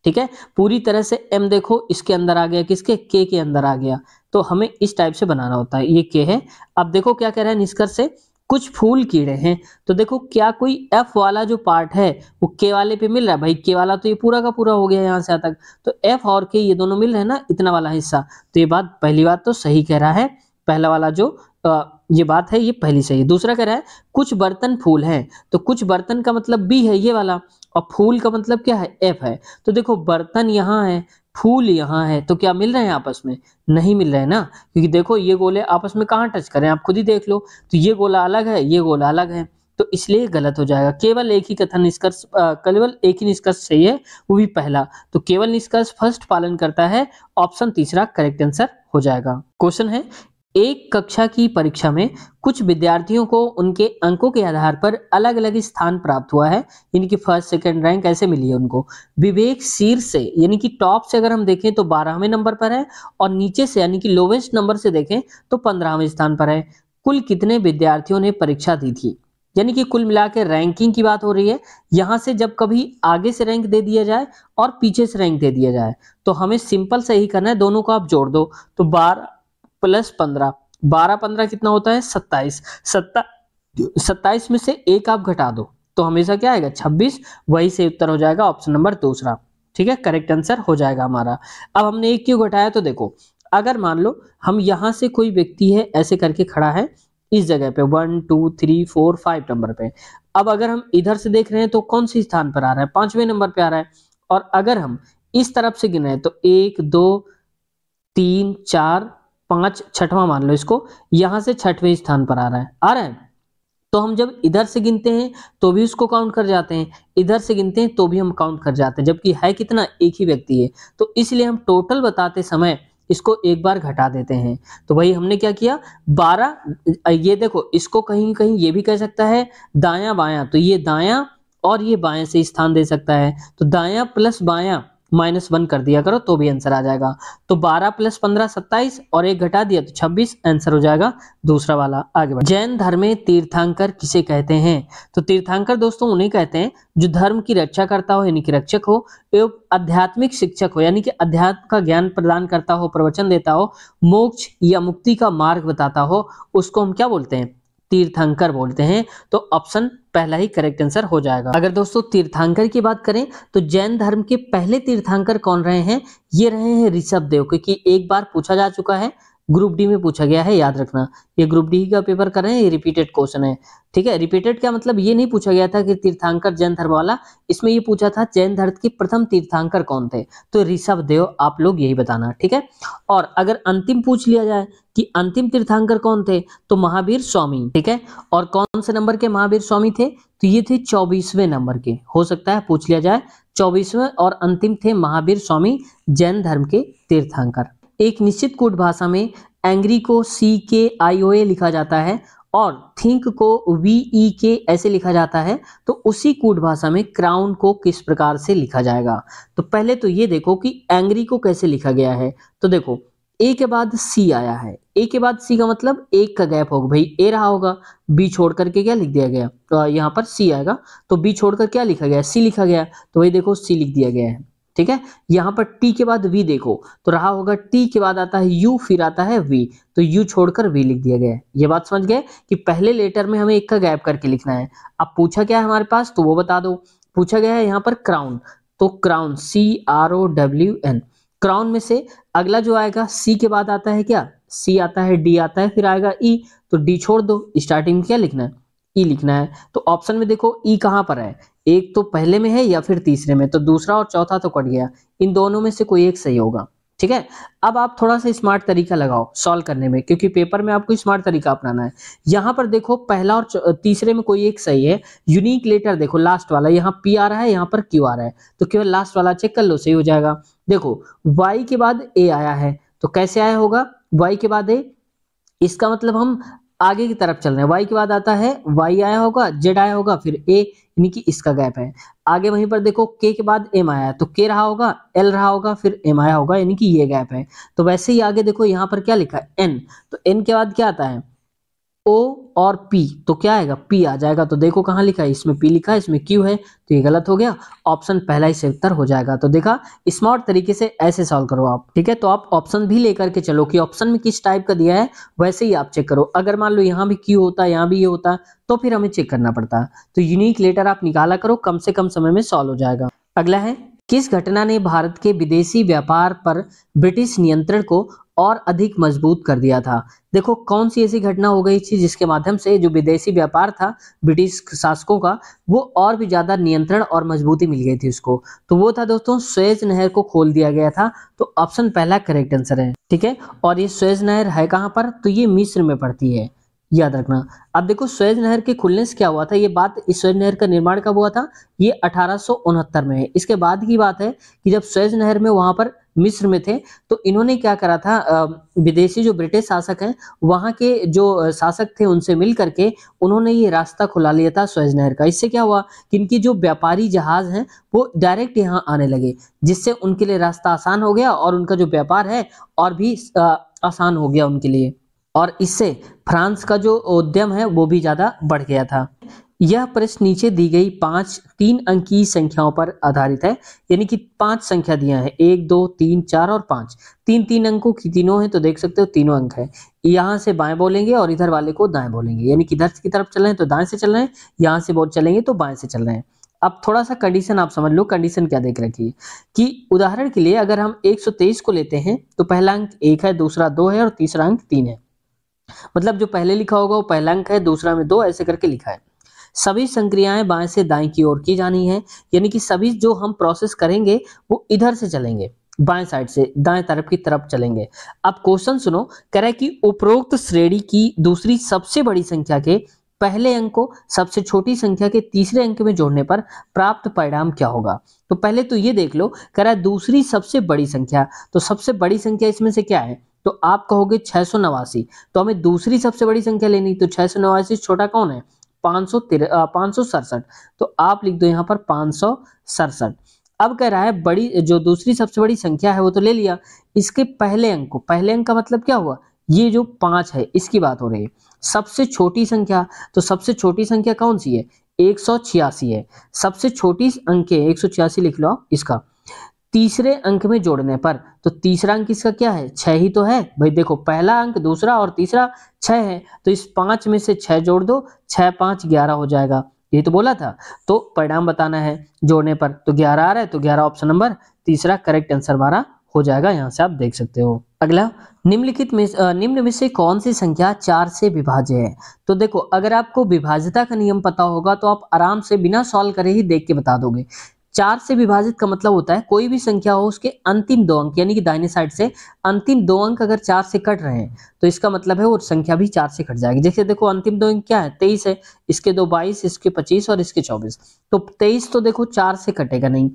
ठीक है, पूरी तरह से एम देखो इसके अंदर आ गया, किसके, के अंदर आ गया, तो हमें इस टाइप से बनाना होता है। ये के है। अब देखो क्या कह रहा है निष्कर्ष से, कुछ फूल कीड़े हैं, तो देखो क्या कोई एफ वाला जो पार्ट है वो के वाले पे मिल रहा है, भाई के वाला तो ये पूरा का पूरा हो गया यहाँ से यहाँ तक, तो एफ और के ये दोनों मिल रहे हैं ना, इतना वाला हिस्सा, तो ये बात, पहली बात तो सही कह रहा है, पहला वाला जो ये बात है ये पहली सही है। दूसरा कह रहा है कुछ बर्तन फूल हैं, तो कुछ बर्तन का मतलब बी है ये वाला, और फूल का मतलब क्या है, एफ है। तो देखो बर्तन यहाँ है, फूल यहाँ है, तो क्या मिल रहे हैं आपस में, नहीं मिल रहे हैं ना, क्योंकि देखो ये गोले आपस में कहाँ टच करें, आप खुद ही देख लो, तो ये गोला अलग है, ये गोला अलग है, तो इसलिए गलत हो जाएगा। केवल एक ही कथन निष्कर्ष, केवल एक ही निष्कर्ष सही है, वो भी पहला, तो केवल निष्कर्ष फर्स्ट पालन करता है, ऑप्शन तीसरा करेक्ट आंसर हो जाएगा। क्वेश्चन है, एक कक्षा की परीक्षा में कुछ विद्यार्थियों को उनके अंकों के आधार पर अलग अलग स्थान प्राप्त हुआ है, इनकी फर्स्ट सेकंड रैंक ऐसे मिली है उनको। विवेक शीर्ष से यानी कि टॉप से अगर हम देखें तो 12वें नंबर पर है, और नीचे से यानी कि लोवेस्ट नंबर से देखें तो 15वें स्थान पर है। कुल कितने विद्यार्थियों ने परीक्षा दी थी, यानी कि कुल मिला के रैंकिंग की बात हो रही है। यहां से जब कभी आगे से रैंक दे दिया जाए और पीछे से रैंक दे दिया जाए तो हमें सिंपल से ही करना है, दोनों को आप जोड़ दो, तो 12 प्लस 15, 12 15 कितना होता है 27, 27 में से एक आप घटा दो तो हमेशा क्या आएगा 26, वही से उत्तर हो जाएगा ऑप्शन नंबर दूसरा। ठीक है, करेक्ट आंसर हो जाएगा हमारा। अब हमने एक क्यों घटाया, तो देखो अगर मान लो हम यहां से कोई व्यक्ति है ऐसे करके खड़ा है इस जगह पे 1 2 3 4 5 नंबर पे, अब अगर हम इधर से देख रहे हैं तो कौन सी स्थान पर आ रहा है, 5वें नंबर पे आ रहा है, और अगर हम इस तरफ से गिने तो 1 2 3 4 5 छठवां मान लो इसको, यहां से 6वें स्थान पर आ रहा है, तो हम जब इधर से गिनते हैं तो भी उसको काउंट कर जाते हैं, इधर से गिनते हैं तो भी हम काउंट कर जाते हैं, जबकि है कितना, एक ही व्यक्ति है, तो इसलिए हम टोटल बताते समय इसको एक बार घटा देते हैं। तो वही हमने क्या किया, 12, ये देखो इसको कहीं कहीं ये भी कह सकता है दायां बायां, तो ये दायां और ये बाएं से स्थान दे सकता है, तो दायां प्लस बायां -1 कर दिया करो तो भी आंसर आ जाएगा। तो 12 प्लस 15 27, और एक घटा दिया तो 26, आंसर हो जाएगा दूसरा वाला। आगे बढ़, जैन धर्म में तीर्थंकर किसे कहते हैं, तो तीर्थंकर दोस्तों उन्हें कहते हैं जो धर्म की रक्षा करता हो यानी कि रक्षक हो, एवं आध्यात्मिक शिक्षक हो यानी कि अध्यात्म का ज्ञान प्रदान करता हो, प्रवचन देता हो, मोक्ष या मुक्ति का मार्ग बताता हो, उसको हम क्या बोलते हैं, तीर्थंकर बोलते हैं। तो ऑप्शन पहला ही करेक्ट आंसर हो जाएगा। अगर दोस्तों तीर्थंकर की बात करें तो जैन धर्म के पहले तीर्थंकर कौन रहे हैं, ये रहे हैं ऋषभ देव, क्योंकि एक बार पूछा जा चुका है, ग्रुप डी में पूछा गया है, याद रखना, ये ग्रुप डी का पेपर कर रहे हैं, ये रिपीटेड क्वेश्चन है। ठीक है, रिपीटेड क्या मतलब, ये नहीं पूछा गया था कि तीर्थंकर जैन धर्म वाला, इसमें ये पूछा था जैन धर्म के प्रथम तीर्थंकर कौन थे, तो ऋषभ देव, आप लोग यही बताना। ठीक है, और अगर अंतिम पूछ लिया जाए कि अंतिम तीर्थंकर कौन थे, तो महावीर स्वामी। ठीक है, और कौन से नंबर के महावीर स्वामी थे, तो ये थे 24वें नंबर के, हो सकता है पूछ लिया जाए, 24वें और अंतिम थे महावीर स्वामी, जैन धर्म के तीर्थंकर। एक निश्चित कूट भाषा में एंग्री को CKIOA लिखा जाता है और थिंक को VEK ऐसे लिखा जाता है, तो उसी कूट भाषा में क्राउन को किस प्रकार से लिखा जाएगा। तो पहले तो ये देखो कि एंग्री को कैसे लिखा गया है। तो देखो ए के बाद सी आया है, ए के बाद सी का मतलब एक का गैप होगा, भाई ए रहा होगा, बी छोड़ करके क्या लिख दिया गया, तो यहाँ पर सी आएगा, तो बी छोड़कर क्या लिखा गया, सी लिखा गया, तो वही देखो सी लिख दिया गया है। ठीक है, यहाँ पर टी के बाद वी देखो तो रहा होगा, टी के बाद आता है यू, फिर आता है वी, तो यू छोड़कर वी लिख दिया गया है। ये बात समझ गए कि पहले लेटर में हमें एक का गैप करके लिखना है। अब पूछा क्या है हमारे पास, तो वो बता दो। पूछा गया है यहाँ पर क्राउन, तो क्राउन CROWN, क्राउन में से अगला जो आएगा सी के बाद आता है क्या, सी आता है, डी आता है, फिर आएगा ई, तो डी छोड़ दो, स्टार्टिंग में क्या लिखना है, ई लिखना है। तो ऑप्शन में देखो ई कहाँ पर है, एक तो पहले में है या फिर तीसरे में, तो दूसरा और चौथा तो कट गया, इन दोनों में से कोई एक सही होगा। ठीक है, अब आप थोड़ा सा स्मार्ट तरीका लगाओ सॉल्व करने में, क्योंकि पेपर में आपको स्मार्ट तरीका अपनाना है। यहाँ पर देखो पहला और तीसरे में कोई एक सही है, यूनिक लेटर देखो लास्ट वाला, यहाँ पी आ रहा है, यहाँ पर क्यू आ रहा है, तो केवल लास्ट वाला चेक कर लो, सही हो जाएगा। देखो वाई के बाद ए आया है, तो कैसे आया होगा, वाई के बाद ए, इसका मतलब हम आगे की तरफ चल रहे हैं, वाई के बाद आता है, वाई आया होगा, जेड आया होगा, फिर ए, यानी कि इसका गैप है। आगे वहीं पर देखो के के बाद एम आया है, तो के रहा होगा, एल रहा होगा, फिर एम आया होगा, यानी कि ये गैप है। तो वैसे ही आगे देखो यहाँ पर क्या लिखा है, एन, तो एन के बाद क्या आता है, ओ और पी, तो क्या आएगा, पी आ जाएगा। तो देखो कहाँ लिखा है, इसमें पी लिखा है, इसमें क्यू है, तो ये गलत हो गया, ऑप्शन पहला ही से उत्तर हो जाएगा। तो देखा, स्मार्ट तरीके से ऐसे सॉल्व करो आप। ठीक है, तो आप ऑप्शन भी लेकर के चलो कि ऑप्शन में किस टाइप का दिया है, वैसे ही आप चेक करो। अगर मान लो यहाँ भी क्यू होता, यहाँ भी ये होता, तो फिर हमें चेक करना पड़ता। तो यूनिक लेटर आप निकाला करो, कम से कम समय में सॉल्व हो जाएगा। अगला है, किस घटना ने भारत के विदेशी व्यापार पर ब्रिटिश नियंत्रण को और अधिक मजबूत कर दिया था। देखो कौन सी ऐसी घटना हो गई थी जिसके माध्यम से जो विदेशी व्यापार था ब्रिटिश शासकों का, वो और भी ज्यादा नियंत्रण और मजबूती मिल गई थी उसको। तो वो था दोस्तों, सुएज नहर को खोल दिया गया था। तो ऑप्शन पहला करेक्ट आंसर है। ठीक है, और ये सुएज नहर है कहाँ पर, तो ये मिस्र में पड़ती है, याद रखना। अब देखो सुएज नहर के खुलने से क्या हुआ था, ये बात, इस सुएज नहर का निर्माण कब हुआ था, ये 1869 में है। इसके बाद की बात है कि जब सुएज नहर में वहां पर मिस्र में थे, तो इन्होंने क्या करा था, विदेशी जो ब्रिटिश शासक हैं, वहां के जो शासक थे उनसे मिल करके उन्होंने ये रास्ता खुला लिया था सुएज नहर का। इससे क्या हुआ कि इनकी जो व्यापारी जहाज हैं वो डायरेक्ट यहाँ आने लगे, जिससे उनके लिए रास्ता आसान हो गया और उनका जो व्यापार है और भी आसान हो गया उनके लिए, और इससे फ्रांस का जो उद्यम है वो भी ज्यादा बढ़ गया था। यह प्रश्न नीचे दी गई 3 अंकीय संख्याओं पर आधारित है, यानी कि 5 संख्या दिया है, 1 2 3 4 और 5, 3 अंकों की तीनों है, तो देख सकते हो तीनों अंक है। यहाँ से बाएं बोलेंगे और इधर वाले को दाएं बोलेंगे, यानी कि इधर की तरफ चल रहे हैं तो दाएं से चल रहे हैं, यहाँ से बोल चलेंगे तो बाएं से चल रहे हैं। अब थोड़ा सा कंडीशन आप समझ लो, कंडीशन क्या देख रखी है कि उदाहरण के लिए अगर हम 123 को लेते हैं तो पहला अंक 1 है, दूसरा 2 है और तीसरा अंक 3 है। मतलब जो पहले लिखा होगा वो पहला अंक है, दूसरा में 2, ऐसे करके लिखा है। सभी संक्रियाएं बाएं से दाएं की ओर की जानी है, यानी कि सभी जो हम प्रोसेस करेंगे वो इधर से चलेंगे, बाएं साइड से दाएं तरफ की तरफ चलेंगे। अब क्वेश्चन सुनो, कह रहा है कि उपरोक्त श्रेणी की दूसरी सबसे बड़ी संख्या के पहले अंक को सबसे छोटी संख्या के तीसरे अंक में जोड़ने पर प्राप्त परिणाम क्या होगा। तो पहले तो ये देख लो, कह रहा है दूसरी सबसे बड़ी संख्या, तो सबसे बड़ी संख्या इसमें से क्या है, तो आप कहोगे 689, तो हमें दूसरी सबसे बड़ी संख्या लेनी, तो 689 छोटा कौन है, 567, तो आप लिख दो यहाँ पर 567। अब कह रहा है बड़ी जो दूसरी सबसे बड़ी संख्या है वो तो ले लिया, इसके पहले अंक को, पहले अंक का मतलब क्या हुआ, ये जो 5 है इसकी बात हो रही है। सबसे छोटी संख्या, तो सबसे छोटी संख्या कौन सी है, 186 है, सबसे छोटी अंक है 186, लिख लो आप इसका। तीसरे अंक में जोड़ने पर, तो तीसरा अंक इसका क्या है, 6 ही तो है भाई। देखो पहला अंक, दूसरा और तीसरा 6 है, तो इस 5 में से 6 जोड़ दो, 6 5 11 हो जाएगा, ये तो बोला था। तो परिणाम बताना है जोड़ने पर, तो 11 आ रहा है, तो 11 ऑप्शन नंबर तीसरा करेक्ट आंसर हमारा हो जाएगा, यहाँ से आप देख सकते हो। अगला, निम्न में से कौन सी संख्या 4 से विभाज्य है। तो देखो अगर आपको विभाज्यता का नियम पता होगा तो आप आराम से बिना सॉल्व करे ही देख के बता दोगे। 4 से विभाजित का मतलब होता है कोई भी संख्या हो उसके अंतिम 2 अंक, यानी कि दाहिने साइड से अंतिम 2 अंक अगर 4 से कट रहे हैं तो इसका मतलब है वो संख्या भी 4 से कट जाएगी। जैसे देखो अंतिम 2 अंक क्या है, 23 है, इसके 2 22, इसके 25 और इसके 24, तो 23 तो देखो 4 से कटेगा नहीं,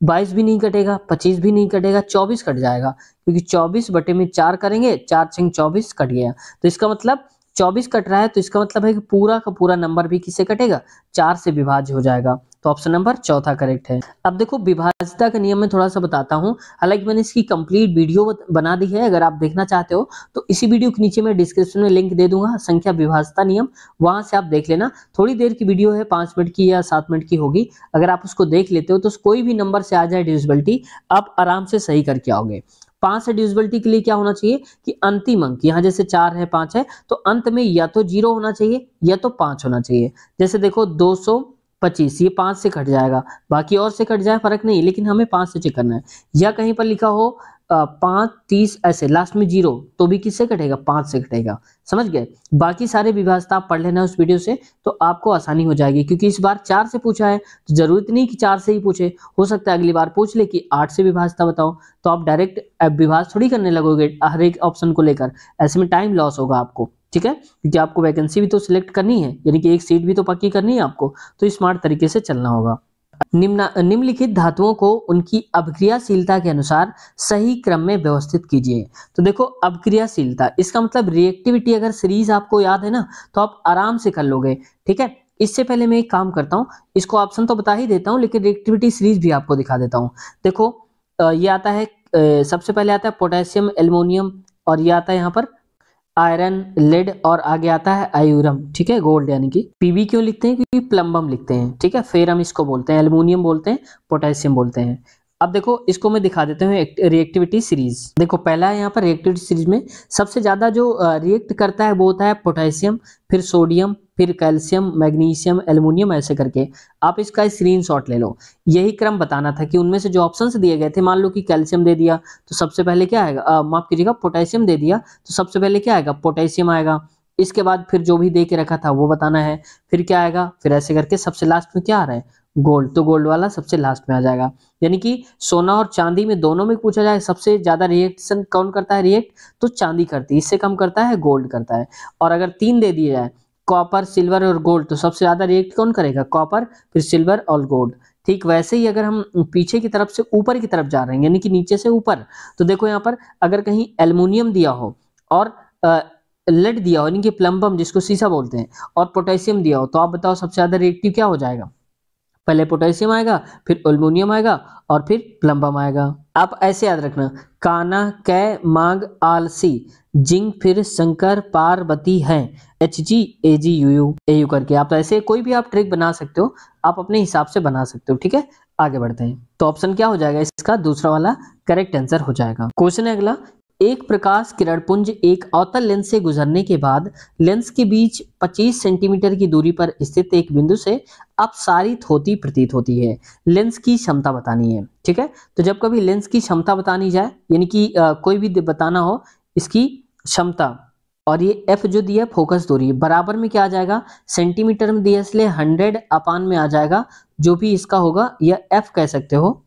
22 भी नहीं कटेगा, 25 भी नहीं कटेगा, 24 कट जाएगा, क्योंकि 24 बटे में 4 करेंगे, 4 छंग 24 कट गया। तो इसका मतलब 24 कट रहा है, तो इसका मतलब है कि पूरा का पूरा नंबर भी किससे कटेगा, 4 से विभाज्य हो जाएगा। तो ऑप्शन नंबर चौथा करेक्ट है। अब देखो विभाज्यता का नियम मैं थोड़ा सा बताता हूँ, हालांकि मैंने इसकी कंप्लीट वीडियो बना दी है, अगर आप देखना चाहते हो तो इसी वीडियो के नीचे मैं डिस्क्रिप्शन में लिंक दे दूंगा, संख्या विभाज्यता नियम, वहां से आप देख लेना। थोड़ी देर की वीडियो है, 5 मिनट की या 7 मिनट की होगी, अगर आप उसको देख लेते हो तो कोई भी नंबर से आ जाए डिविजिबिलिटी, आप आराम से सही करके आओगे। 5 से डिविजिबिलिटी के लिए क्या होना चाहिए कि अंतिम अंक, यहाँ जैसे 4 है 5 है, तो अंत में या तो 0 होना चाहिए या तो 5 होना चाहिए। जैसे देखो 225, ये 5 से कट जाएगा, बाकी और से कट जाए फर्क नहीं, लेकिन हमें 5 से चेक करना है। या कहीं पर लिखा हो 5 30 ऐसे लास्ट में 0, तो भी किससे कटेगा, 5 से कटेगा। समझ गए। बाकी सारे विभाज्यता आप पढ़ लेना उस वीडियो से, तो आपको आसानी हो जाएगी, क्योंकि इस बार 4 से पूछा है, तो जरूरत नहीं कि 4 से ही पूछे, हो सकता है अगली बार पूछ ले कि 8 से विभाज्यता बताओ, तो आप डायरेक्ट विभाज्य थोड़ी करने लगोगे हर एक ऑप्शन को लेकर, ऐसे में टाइम लॉस होगा आपको। ठीक है, क्योंकि आपको वैकेंसी भी तो सिलेक्ट करनी है, यानी कि एक सीट भी तो पक्की करनी है आपको, तो स्मार्ट तरीके से चलना होगा। निम्नलिखित धातुओं को उनकी अभिक्रियाशीलता के अनुसार सही क्रम में व्यवस्थित कीजिए। तो देखो अभिक्रियाशीलता, इसका मतलब रिएक्टिविटी, अगर सीरीज आपको याद है ना, तो आप आराम से कर लोगे। ठीक है, इससे पहले मैं एक काम करता हूँ, इसको ऑप्शन तो बता ही देता हूँ, लेकिन रिएक्टिविटी सीरीज भी आपको दिखा देता हूँ। देखो ये आता है, सबसे पहले आता है पोटेशियम एल्युमिनियम, और ये आता है यहाँ पर आयरन लेड, और आगे आता है आयूरम। ठीक है, गोल्ड, यानी कि पीबी क्यों लिखते हैं, क्योंकि प्लम्बम लिखते हैं। ठीक है, फेरम इसको बोलते हैं, एल्युमिनियम बोलते हैं, पोटेशियम बोलते हैं। अब देखो इसको मैं दिखा देता हूँ रिएक्टिविटी सीरीज। देखो पहला है यहाँ पर रिएक्टिविटी सीरीज में सबसे ज्यादा जो रिएक्ट करता है वो होता है पोटेशियम, फिर सोडियम, फिर कैल्शियम, मैग्नीशियम, एल्युमिनियम, ऐसे करके आप इसका स्क्रीनशॉट ले लो। यही क्रम बताना था कि उनमें से जो ऑप्शंस दिए गए थे, मान लो कि कैल्शियम दे दिया तो सबसे पहले क्या आएगा, माफ कीजिएगा, पोटेशियम दे दिया तो सबसे पहले क्या आएगा, पोटेशियम आएगा। इसके बाद फिर जो भी दे के रखा था वो बताना है, फिर क्या आएगा, फिर ऐसे करके सबसे लास्ट में क्या आ रहा है, गोल्ड, तो गोल्ड वाला सबसे लास्ट में आ जाएगा। यानी कि सोना और चांदी में दोनों में पूछा जाए सबसे ज्यादा रिएक्शन कौन करता है, रिएक्ट तो चांदी करती है, इससे कम करता है गोल्ड करता है। और अगर 3 दे दिया जाए, कॉपर, सिल्वर और गोल्ड, तो सबसे ज्यादा रिएक्ट कौन करेगा, कॉपर, फिर सिल्वर और गोल्ड। ठीक वैसे ही अगर हम पीछे की तरफ से ऊपर की तरफ जा रहे हैं, यानी कि नीचे से ऊपर, तो देखो यहाँ पर अगर कहीं एल्युमिनियम दिया हो और लेड दिया हो, यानी कि प्लम्बम जिसको सीसा बोलते हैं, और पोटेशियम दिया हो, तो आप बताओ सबसे ज्यादा रिएक्टिव क्या हो जाएगा, पहले पोटेशियम आएगा, फिर एल्युमिनियम आएगा, और फिर प्लम्बम आएगा। आप ऐसे याद रखना, काना, कै, मांग, आलसी, जिंक, फिर शंकर, पार्वती है, HGAGUU करके। आप तो ऐसे कोई भी आप ट्रिक बना सकते हो, आप अपने हिसाब से बना सकते हो। ठीक है, आगे बढ़ते हैं। तो ऑप्शन क्या हो जाएगा इसका, दूसरा वाला करेक्ट आंसर हो जाएगा। क्वेश्चन है अगला, एक प्रकाश किरण पुंज एक अवतल लेंस से गुजरने के बाद लेंस के बीच 25 सेंटीमीटर की दूरी पर स्थित एक बिंदु से अपसारित होती प्रतीत होती है। लेंस की क्षमता बतानी है। ठीक है, तो जब कभी लेंस की क्षमता बतानी जाए, यानी कि कोई भी बताना हो इसकी क्षमता, और ये एफ जो दिया फोकस दूरी, बराबर में क्या आ जाएगा, सेंटीमीटर में दिया इसलिए 100 अपान में आ जाएगा, जो भी इसका होगा या एफ कह सकते हो,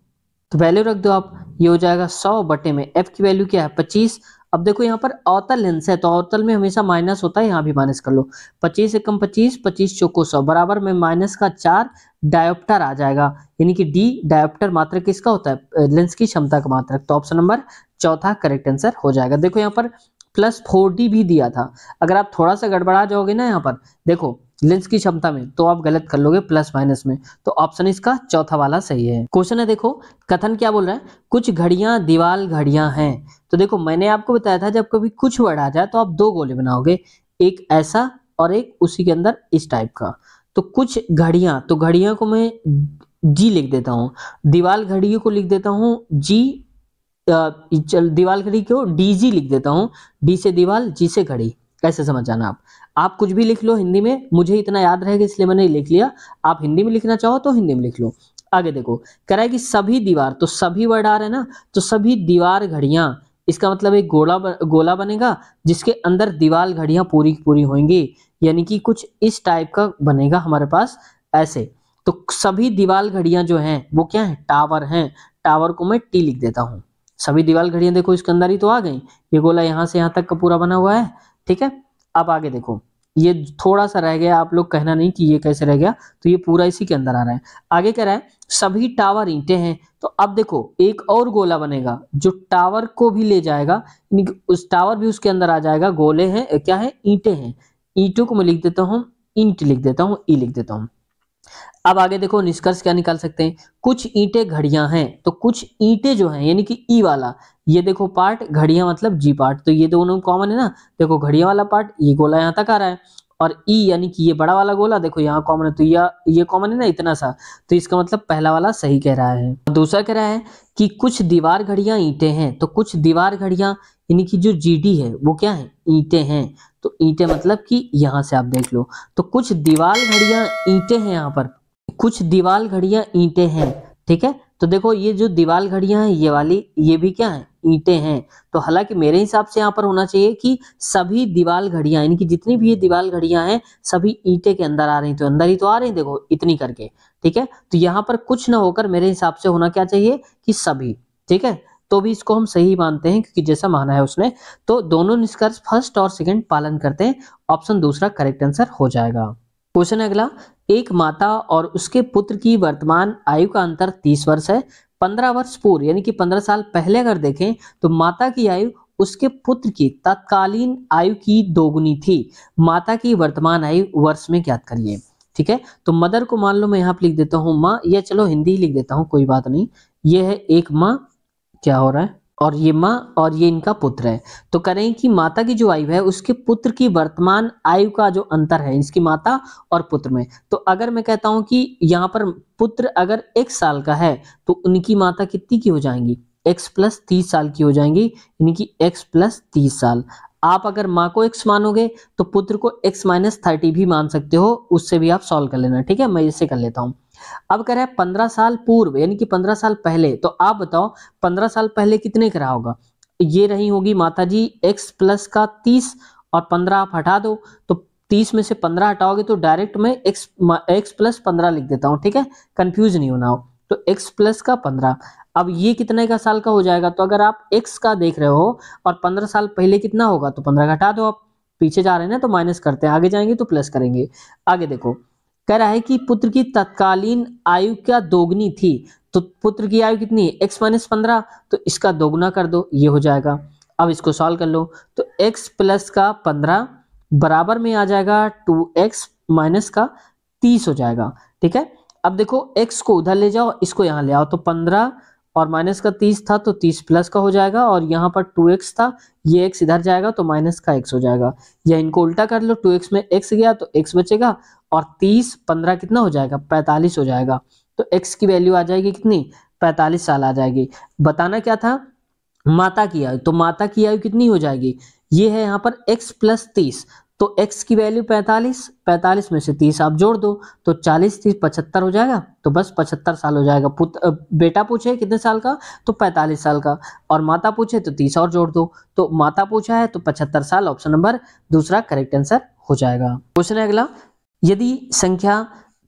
तो वैल्यू रख दो आप, ये हो जाएगा 100 बटे में एफ की वैल्यू क्या है 25। अब देखो यहाँ पर अवतल लेंस है, तो अवतल में हमेशा माइनस होता है, यहाँ भी माइनस कर लो, 25 से कम 25, 25 चौको 100, बराबर में माइनस का 4 डायोप्टर आ जाएगा, यानी कि डी डायोप्टर मात्रक किसका होता है, लेंस की क्षमता का मात्रक। तो ऑप्शन नंबर चौथा करेक्ट आंसर हो जाएगा। देखो यहाँ पर +4D भी दिया था, अगर आप थोड़ा सा गड़बड़ा जाओगे ना यहाँ पर, देखो लेंस की क्षमता में, तो आप गलत कर लोगे प्लस माइनस में, तो ऑप्शन इसका चौथा वाला सही है। क्वेश्चन है देखो, कथन क्या बोल रहा है, कुछ घड़ियां दीवाल घड़ियां हैं। तो देखो मैंने आपको बताया था जब कभी कुछ वर्ड आ जाए तो आप 2 गोले बनाओगे, एक ऐसा और एक उसी के अंदर इस टाइप का। तो कुछ घड़ियां, तो घड़ियां को मैं जी लिख देता हूँ, दीवाल घड़ी को लिख देता हूँ जी, दीवाल घड़ी को DG लिख देता हूँ, डी से दीवाल, जी से घड़ी, कैसे समझ जाना आप कुछ भी लिख लो हिंदी में, मुझे इतना याद रहेगा इसलिए मैंने लिख लिया, आप हिंदी में लिखना चाहो तो हिंदी में लिख लो। आगे देखो कह रहा है कि सभी दीवार, तो सभी वर्ड आ रहे हैं ना, तो सभी दीवार घड़ियां, इसका मतलब एक गोला बनेगा जिसके अंदर दीवार घड़ियां पूरी पूरी होंगी, यानी कि कुछ इस टाइप का बनेगा हमारे पास ऐसे। तो सभी दीवार घड़ियां जो हैं वो क्या है, टावर हैं, टावर को मैं T लिख देता हूँ। सभी दीवार घड़ियां देखो इसके अंदर ही तो आ गई, ये गोला यहाँ से यहाँ तक का पूरा बना हुआ है। ठीक है, अब आगे देखो ये थोड़ा सा रह गया, आप लोग कहना नहीं कि ये कैसे रह गया, तो ये पूरा इसी के अंदर आ रहा है। आगे कह रहा है सभी टावर ईंटें हैं। तो अब देखो एक और गोला बनेगा जो टावर को भी ले जाएगा, यानी कि उस टावर भी उसके अंदर आ जाएगा। गोले हैं, क्या है, ईंटें हैं। ईंटों को मैं लिख देता हूँ, ईंट लिख देता हूँ, ई लिख देता हूँ। अब आगे देखो निष्कर्ष क्या निकाल सकते हैं, कुछ ईंटें घड़ियां हैं। तो कुछ ईंटें जो हैं यानी कि ई वाला, ये देखो पार्ट, घड़ियां मतलब जी पार्ट, तो ये दोनों कॉमन है ना। देखो घड़ियां वाला पार्ट, ये गोला यहाँ तक आ रहा है, और ई यानी कि ये बड़ा वाला गोला देखो यहाँ कॉमन है, तो ये कॉमन है ना इतना सा, तो इसका मतलब पहला वाला सही कह रहा है। दूसरा कह रहा है कि कुछ दीवार घड़ियां ईंटें हैं। तो कुछ दीवार घड़ियां यानी कि जो जीडी है वो क्या है, ईंटें हैं। तो ईंटें मतलब कि यहाँ से आप देख लो, तो कुछ दीवार घड़ियां ईंटें हैं, यहाँ पर कुछ दीवार घड़ियां ईंटें हैं। ठीक है, तो देखो ये जो दीवार घड़ियां हैं ये वाली, ये भी क्या है, ईंटें हैं। तो हालांकि मेरे हिसाब से यहाँ पर होना चाहिए कि सभी दीवार घड़ियां, यानी कि जितनी भी ये दीवार घड़ियां हैं सभी ईंटे के अंदर आ रही, तो अंदर ही तो आ रही, देखो इतनी करके। ठीक है, तो यहाँ पर कुछ ना होकर मेरे हिसाब से होना क्या चाहिए कि सभी। ठीक है, तो भी इसको हम सही मानते हैं क्योंकि जैसा माना है उसने। तो दोनों निष्कर्ष फर्स्ट और सेकंड पालन करते हैं, ऑप्शन दूसरा करेक्ट आंसर हो जाएगा। क्वेश्चन अगला, एक माता और उसके पुत्र की वर्तमान आयु का अंतर 30 वर्ष है। 15 वर्ष पूर्व यानी कि 15 साल पहले अगर देखें तो माता की आयु उसके पुत्र की तत्कालीन आयु की दोगुनी थी। माता की वर्तमान आयु वर्ष में ज्ञात करिए। ठीक है, तो मदर को मान लो मैं यहाँ पे लिख देता हूँ माँ, या चलो हिंदी ही लिख देता हूँ, कोई बात नहीं। ये है एक माँ, क्या हो रहा है, और ये माँ और ये इनका पुत्र है। तो करें कि माता की जो आयु है उसके पुत्र की वर्तमान आयु का जो अंतर है इसकी माता और पुत्र में। तो अगर मैं कहता हूं कि यहाँ पर पुत्र अगर 1 साल का है तो उनकी माता कितनी की हो जाएंगी, x प्लस 30 साल की हो जाएंगी, यानी कि x प्लस 30 साल। आप अगर माँ को x मानोगे तो पुत्र को x माइनस 30 भी मान सकते हो, उससे भी आप सॉल्व कर लेना। ठीक है, मैं इससे कर लेता हूँ। अब कह रहा है 15 साल पूर्व यानी कि 15 साल पहले, तो आप बताओ 15 साल पहले कितने का रहा होगा। ये रही होगी माता जी x प्लस का 30 और 15 आप हटा दो, तो 30 में से 15 हटाओगे तो डायरेक्ट मैं x प्लस 15 लिख देता हूँ। ठीक है, कंफ्यूज नहीं होना हो, तो x प्लस का 15। अब ये कितने का साल का हो जाएगा, तो अगर आप x का देख रहे हो और 15 साल पहले कितना होगा तो 15 का हटा दो। आप पीछे जा रहे हैं ना तो माइनस करते हैं, आगे जाएंगे तो प्लस करेंगे। आगे देखो कह रहा है कि पुत्र की तत्कालीन आयु क्या दोगुनी थी। तो पुत्र की आयु कितनी है, x माइनस 15, तो इसका दोगुना कर दो, ये हो जाएगा। अब इसको सॉल्व कर लो, तो x प्लस का 15 बराबर में आ जाएगा 2x माइनस का 30 हो जाएगा। ठीक है, अब देखो x को उधर ले जाओ, इसको यहाँ ले आओ, तो 15 और माइनस का 30 था तो 30 प्लस का हो जाएगा, और यहाँ पर 2x था, ये x इधर जाएगा तो माइनस का x हो जाएगा। या इनको उल्टा कर लो, 2x में x गया तो x बचेगा, और 30 15 कितना हो जाएगा, 45 हो जाएगा। तो x की वैल्यू आ जाएगी कितनी, 45 साल आ जाएगी। बताना क्या था, माता की आयु, तो माता की आयु कितनी हो जाएगी, ये है यहाँ पर x प्लस 30, तो x की वैल्यू 45, 45 में से 30 आप जोड़ दो तो 40 30 75 हो जाएगा, तो बस 75 साल हो जाएगा। बेटा पूछे कितने साल का, तो 45 साल का, और माता पूछे तो 30 और जोड़ दो, तो माता पूछा है तो 75 साल, ऑप्शन नंबर दूसरा करेक्ट आंसर हो जाएगा। क्वेश्चन है अगला, यदि संख्या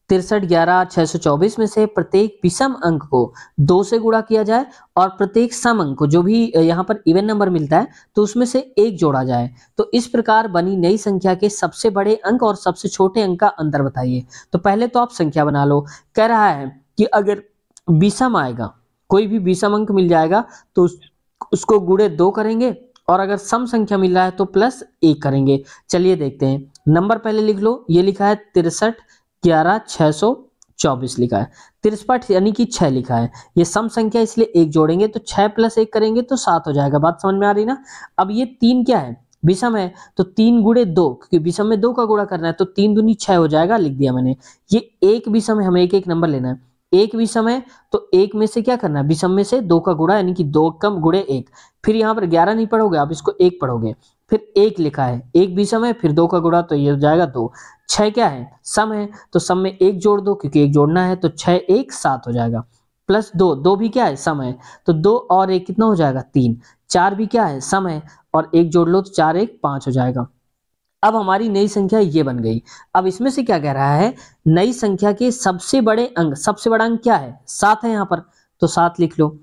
63 11 624 में से प्रत्येक विषम अंक को 2 से गुणा किया जाए और प्रत्येक सम अंक को, जो भी यहाँ पर इवन नंबर मिलता है, तो उसमें से 1 जोड़ा जाए, तो इस प्रकार बनी नई संख्या के सबसे बड़े अंक और सबसे छोटे अंक का अंतर बताइए। तो पहले तो आप संख्या बना लो। कह रहा है कि अगर विषम आएगा, कोई भी विषम अंक मिल जाएगा तो उसको गुणे 2 करेंगे, और अगर सम संख्या मिल रहा है तो प्लस 1 करेंगे। चलिए देखते हैं, नंबर पहले लिख लो, ये लिखा है 63 11 624 लिखा है, 63 यानी कि 6 लिखा है, ये सम संख्या इसलिए 1 जोड़ेंगे, तो 6 प्लस 1 करेंगे तो 7 हो जाएगा। बात समझ में आ रही ना। अब ये 3 क्या है, विषम है, तो 3 गुणे 2, क्योंकि विषम में 2 का गुणा करना है, तो 3 दूनी 6 हो जाएगा, लिख दिया मैंने। ये एक विषम है, हमें एक एक नंबर लेना है। एक विषम है तो एक में से क्या करना है, विषम में से 2 का गुणा, यानी कि 2 कम गुणे 1। फिर यहाँ पर 11 नहीं पढ़ोगे आप, इसको 1 पढ़ोगे। फिर 1 लिखा है, एक विषम है, फिर 2 का गुणा, तो ये हो जाएगा 2। 6 क्या है, सम है, तो सम में 1 जोड़ दो, क्योंकि 1 जोड़ना है, तो 6 1 7 हो जाएगा। प्लस 2, 2 भी क्या है, सम है, तो 2 और 1 कितना हो जाएगा, 3। 4 भी क्या है, सम है, और 1 जोड़ लो तो 4 1 5 हो जाएगा। अब हमारी नई संख्या ये बन गई। अब इसमें से क्या कह रहा है, नई संख्या के सबसे बड़े अंक, सबसे बड़ा अंक क्या है, 7 है यहाँ पर, तो 7 लिख लो।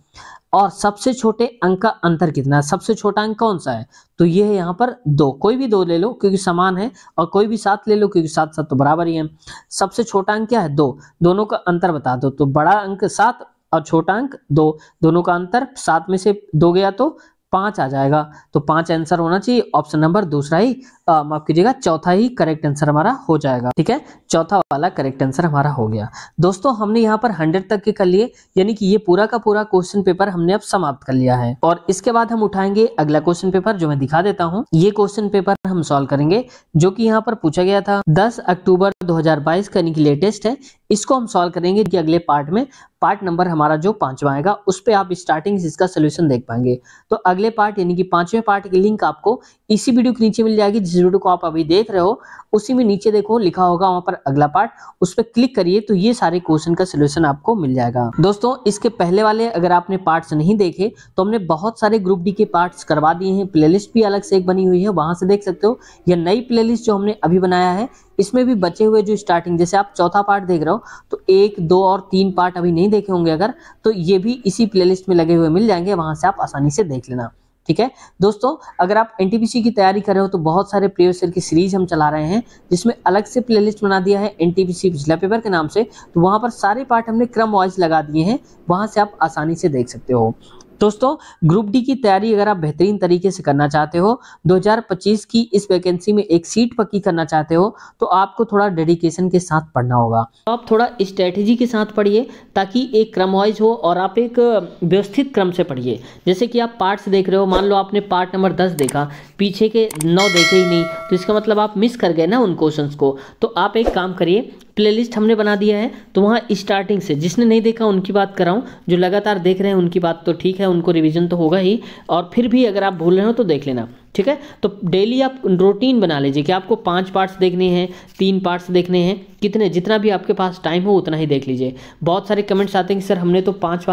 और सबसे छोटे अंक का अंतर कितना है, सबसे छोटा अंक कौन सा है, तो ये है यहाँ पर 2, कोई भी 2 ले लो क्योंकि समान है, और कोई भी 7 ले लो क्योंकि 7 7 तो बराबर ही है। सबसे छोटा अंक क्या है, 2, दोनों का अंतर बता दो, तो बड़ा अंक 7 और छोटा अंक 2, दोनों का अंतर 7 में से 2 गया तो 5 आ जाएगा, तो 5 आंसर होना चाहिए। ऑप्शन नंबर दूसरा ही माफ कीजिएगा, चौथा ही करेक्ट आंसर हमारा हो जाएगा। ठीक है, चौथा वाला करेक्ट आंसर हमारा हो गया। दोस्तों हमने यहाँ पर 100 तक के कर लिए, यानी कि ये पूरा का पूरा क्वेश्चन पेपर हमने अब समाप्त कर लिया है। और इसके बाद हम उठाएंगे अगला क्वेश्चन पेपर, जो मैं दिखा देता हूँ। ये क्वेश्चन पेपर हम सॉल्व करेंगे, जो कि यहाँ पर पूछा गया था 10 अक्टूबर 2022 का, यानी कि लेटेस्ट है। इसको हम सॉल्व करेंगे कि अगले पार्ट में, पार्ट नंबर हमारा जो 5वां आएगा, उस पे आप स्टार्टिंग से इसका सोल्यूशन देख पाएंगे। तो अगले पार्ट यानी कि 5वें पार्ट की लिंक आपको इसी वीडियो के नीचे मिल जाएगी। जिस वीडियो को आप अभी देख रहे हो उसी में नीचे देखो लिखा होगा वहां पर अगला पार्ट, उस पर क्लिक करिए तो ये सारे क्वेश्चन का सोल्यूशन आपको मिल जाएगा। दोस्तों इसके पहले वाले अगर आपने पार्ट्स नहीं देखे तो हमने बहुत सारे ग्रुप डी के पार्ट्स करवा दिए हैं, प्लेलिस्ट भी अलग से एक बनी हुई है, वहां से देख सकते हो। यह नई प्लेलिस्ट जो हमने अभी बनाया है, इसमें भी बचे हुए जो स्टार्टिंग, जैसे आप चौथा पार्ट देख रहे हो तो 1, 2 और 3 पार्ट अभी नहीं देखे होंगे अगर, तो ये भी इसी प्लेलिस्ट में लगे हुए मिल जाएंगे, वहां से आप आसानी से देख लेना। ठीक है दोस्तों, अगर आप एनटीपीसी की तैयारी कर रहे हो तो बहुत सारे प्रीवियस ईयर की सीरीज हम चला रहे हैं, जिसमें अलग से प्लेलिस्ट बना दिया है एनटीपीसी पिछला पेपर के नाम से, तो वहां पर सारे पार्ट हमने क्रम वाइज लगा दिए हैं, वहां से आप आसानी से देख सकते हो। दोस्तों ग्रुप डी की तैयारी अगर आप बेहतरीन तरीके से करना चाहते हो, 2025 की इस वैकेंसी में एक सीट पक्की करना चाहते हो, तो आपको थोड़ा डेडिकेशन के साथ पढ़ना होगा। तो आप थोड़ा स्ट्रेटेजी के साथ पढ़िए, ताकि एक क्रम वाइज हो और आप एक व्यवस्थित क्रम से पढ़िए। जैसे कि आप पार्ट्स देख रहे हो, मान लो आपने पार्ट नंबर 10 देखा, पीछे के 9 देखे ही नहीं, तो इसका मतलब आप मिस कर गए ना उन क्वेश्चंस को। तो आप एक काम करिए, प्लेलिस्ट हमने बना दिया है, तो वहाँ स्टार्टिंग से, जिसने नहीं देखा उनकी बात कर रहा हूँ, जो लगातार देख रहे हैं उनकी बात तो ठीक है, उनको रिवीजन तो होगा ही, और फिर भी अगर आप भूल रहे हो तो देख लेना। ठीक है, तो डेली आप रूटीन बना लीजिए कि आपको 5 पार्ट्स देखने हैं, 3 पार्ट्स देखने हैं, कितने, जितना भी आपके पास टाइम हो उतना ही देख लीजिए। बहुत सारे कमेंट्स आते हैं कि सर हमने तो 5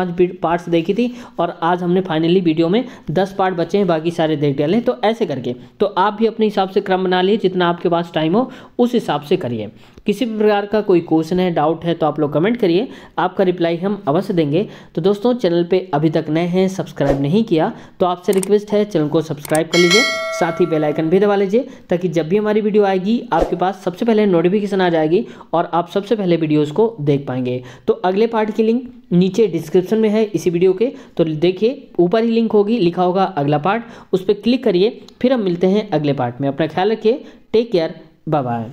पार्ट्स देखी थी और आज हमने फाइनली वीडियो में 10 पार्ट बचे हैं, बाकी सारे देख डालें। तो ऐसे करके तो आप भी अपने हिसाब से क्रम बना लिए, जितना आपके पास टाइम हो उस हिसाब से करिए। किसी भी प्रकार का कोई क्वेश्चन है, डाउट है, तो आप लोग कमेंट करिए, आपका रिप्लाई हम अवश्य देंगे। तो दोस्तों चैनल पे अभी तक नए हैं, सब्सक्राइब नहीं किया तो आपसे रिक्वेस्ट है चैनल को सब्सक्राइब कर लीजिए, साथ ही बेल आइकन भी दबा लीजिए, ताकि जब भी हमारी वीडियो आएगी आपके पास सबसे पहले नोटिफिकेशन आ जाएगी और आप सबसे पहले वीडियोस को देख पाएंगे। तो अगले पार्ट की लिंक नीचे डिस्क्रिप्शन में है इसी वीडियो के, तो देखिए ऊपर ही लिंक होगी, लिखा होगा अगला पार्ट, उस पर क्लिक करिए। फिर हम मिलते हैं अगले पार्ट में। अपना ख्याल रखिए, टेक केयर, बाय बाय।